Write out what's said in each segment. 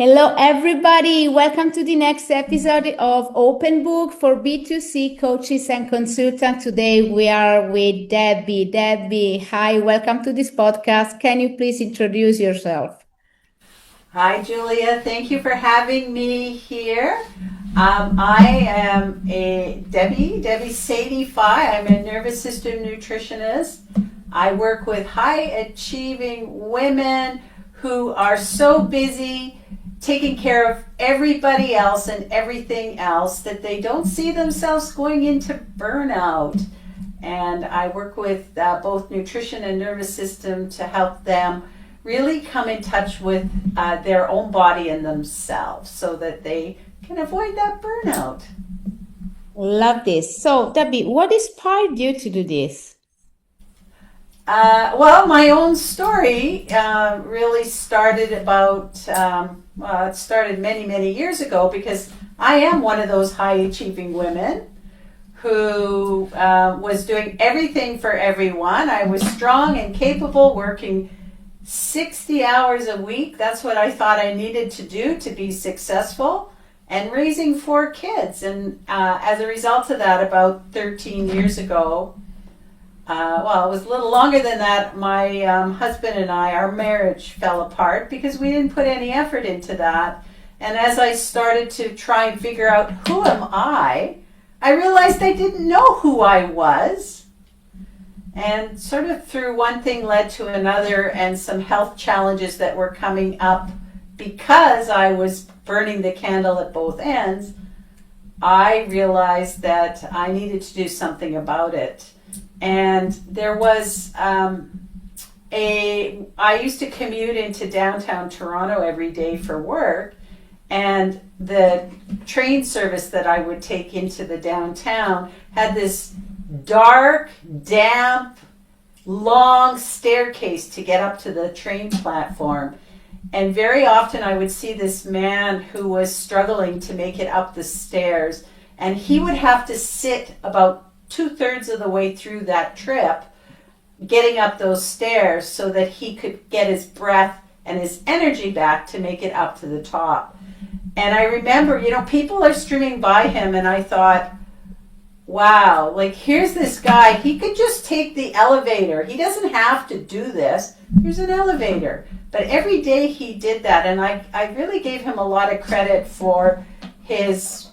Hello, everybody. Welcome to the next episode of Open Book for B2C Coaches and Consultants. Today we are with Debbie. Debbie, hi, welcome to this podcast. Can you please introduce yourself? Hi, Giulia. Thank you for having me here. I am Debbie Sadie Fi. I'm a nervous system nutritionist. I work with high achieving women who are so busy taking care of everybody else and everything else that they don't see themselves going into burnout. And I work with both nutrition and nervous system to help them really come in touch with their own body and themselves so that they can avoid that burnout. Love this. So, Debbie, what inspired you to do this? Well, my own story really started it started many, many years ago because I am one of those high achieving women who was doing everything for everyone. I was strong and capable, working 60 hours a week. That's what I thought I needed to do to be successful, and raising 4 kids. And as a result of that, about 13 years ago, well, it was a little longer than that, my husband and our marriage fell apart because we didn't put any effort into that. And as I started to try and figure out who am I realized I didn't know who I was. And sort of through one thing led to another, and some health challenges that were coming up because I was burning the candle at both ends, I realized that I needed to do something about it. And there was I used to commute into downtown Toronto every day for work, and the train service that I would take into the downtown had this dark, damp, long staircase to get up to the train platform. And very often I would see this man who was struggling to make it up the stairs, and he would have to sit about 2/3 of the way through that trip getting up those stairs so that he could get his breath and his energy back to make it up to the top. And I remember, people are streaming by him, and I thought, wow, like, here's this guy. He could just take the elevator. He doesn't have to do this. Here's an elevator. But every day he did that, and I really gave him a lot of credit for his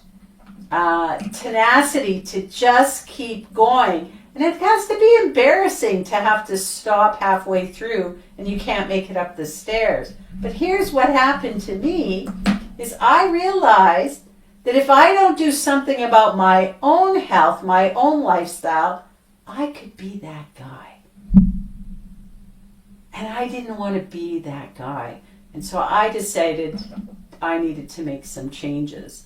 tenacity to just keep going. And it has to be embarrassing to have to stop halfway through and you can't make it up the stairs. But here's what happened to me is I realized that if I don't do something about my own health, my own lifestyle, I could be that guy. And I didn't want to be that guy. And so I decided I needed to make some changes.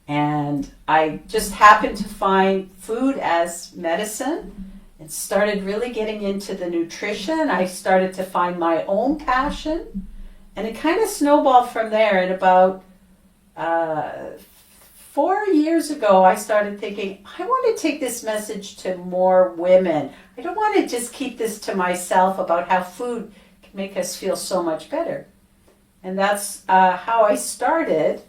And I just happened to find food as medicine and started really getting into the nutrition. I started to find my own passion, and it kind of snowballed from there. And about 4 years ago, I started thinking, I want to take this message to more women. I don't want to just keep this to myself about how food can make us feel so much better. And that's how I started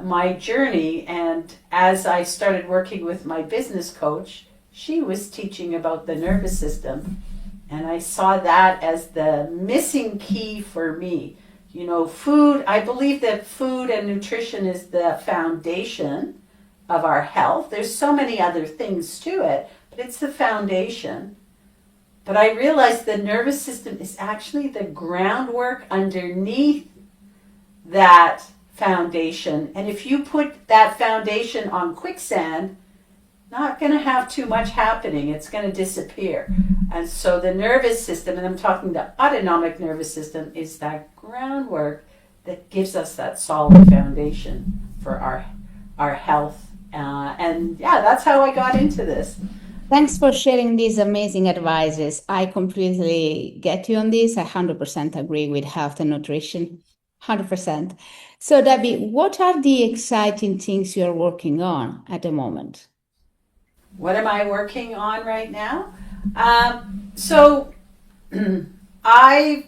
my journey. And as I started working with my business coach, she was teaching about the nervous system, and I saw that as the missing key for me. Food, I believe that food and nutrition is the foundation of our health. There's so many other things to it, but it's the foundation. But I realized the nervous system is actually the groundwork underneath that foundation. And if you put that foundation on quicksand, not going to have too much happening. It's going to disappear. And so the nervous system, and I'm talking the autonomic nervous system, is that groundwork that gives us that solid foundation for our health. And yeah, that's how I got into this. Thanks for sharing these amazing advices. I completely get you on this. I 100% agree with health and nutrition. 100%. So, Debbie, what are the exciting things you're working on at the moment? What am I working on right now? So I